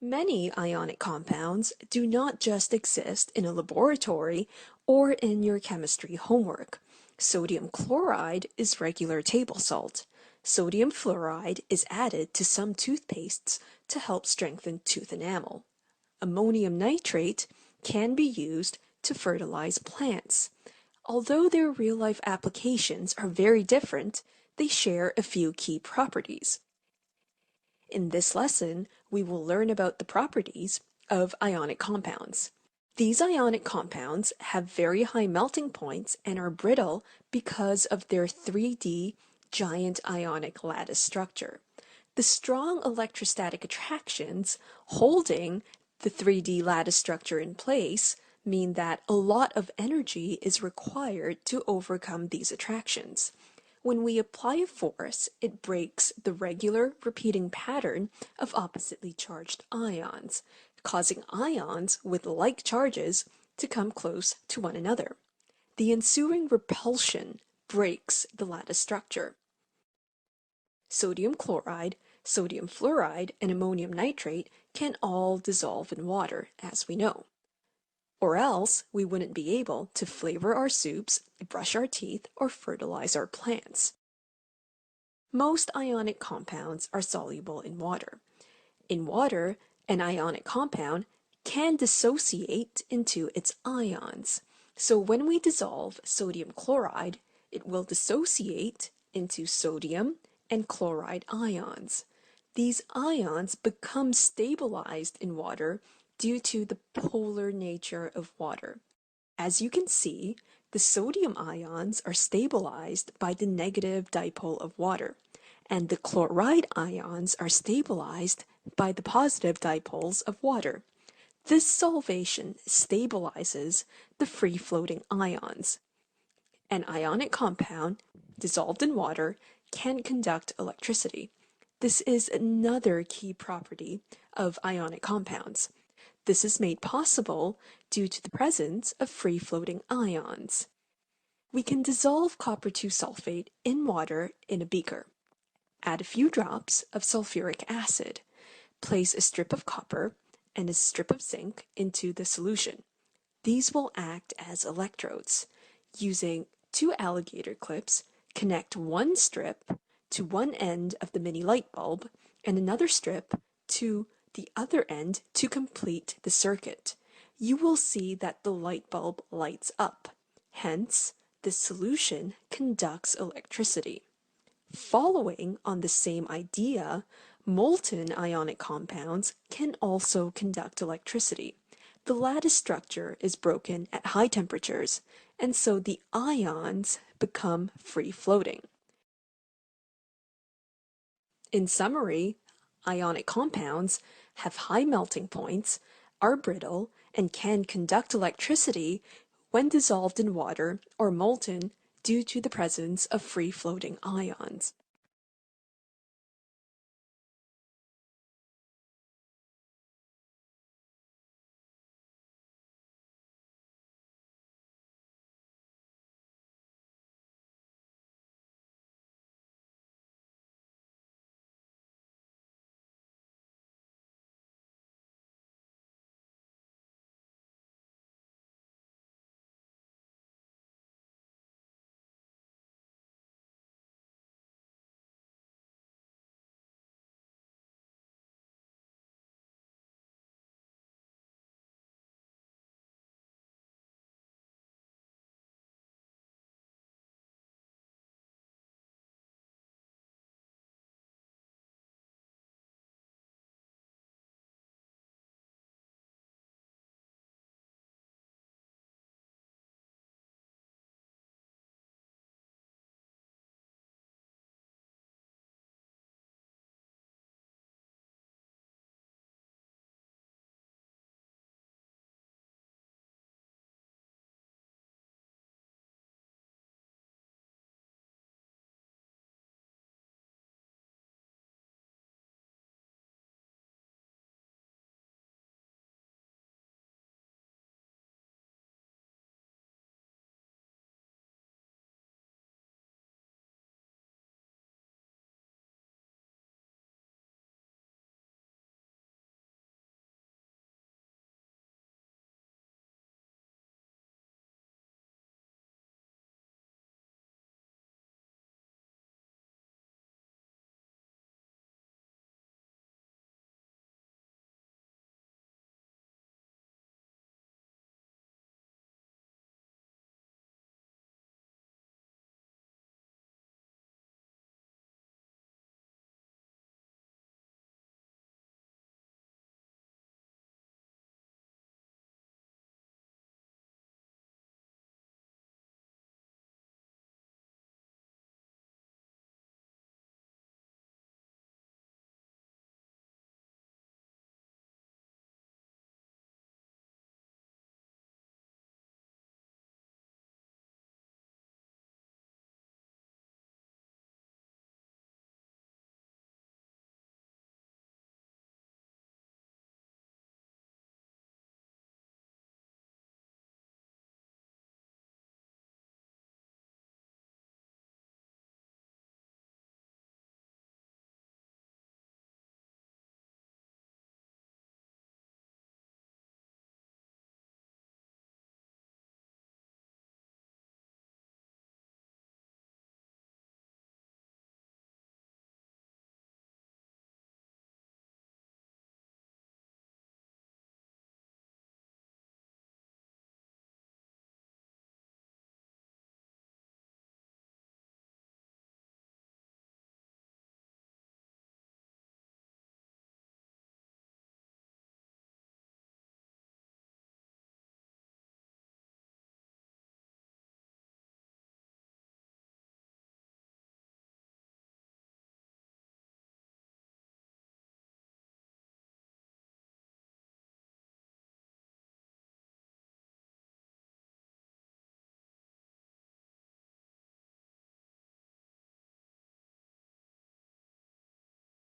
Many ionic compounds do not just exist in a laboratory or in your chemistry homework. Sodium chloride is regular table salt. Sodium fluoride is added to some toothpastes to help strengthen tooth enamel. Ammonium nitrate can be used to fertilize plants. Although their real-life applications are very different, they share a few key properties. In this lesson, we will learn about the properties of ionic compounds. These ionic compounds have very high melting points and are brittle because of their 3D giant ionic lattice structure. The strong electrostatic attractions holding the 3D lattice structure in place mean that a lot of energy is required to overcome these attractions. When we apply a force, it breaks the regular repeating pattern of oppositely charged ions, causing ions with like charges to come close to one another. The ensuing repulsion breaks the lattice structure. Sodium chloride, sodium fluoride, and ammonium nitrate can all dissolve in water, as we know. Or else we wouldn't be able to flavor our soups, brush our teeth, or fertilize our plants. Most ionic compounds are soluble in water. In water, an ionic compound can dissociate into its ions. So when we dissolve sodium chloride, it will dissociate into sodium and chloride ions. These ions become stabilized in water due to the polar nature of water. As you can see, the sodium ions are stabilized by the negative dipole of water, and the chloride ions are stabilized by the positive dipoles of water. This solvation stabilizes the free-floating ions. An ionic compound dissolved in water can conduct electricity. This is another key property of ionic compounds. This is made possible due to the presence of free-floating ions. We can dissolve copper 2 sulfate in water in a beaker. Add a few drops of sulfuric acid. Place a strip of copper and a strip of zinc into the solution. These will act as electrodes. Using 2 alligator clips, connect one strip to one end of the mini light bulb and another strip to the other end to complete the circuit. You will see that the light bulb lights up. Hence, the solution conducts electricity. Following on the same idea, molten ionic compounds can also conduct electricity. The lattice structure is broken at high temperatures, and so the ions become free-floating. In summary, ionic compounds have high melting points, are brittle, and can conduct electricity when dissolved in water or molten due to the presence of free-floating ions.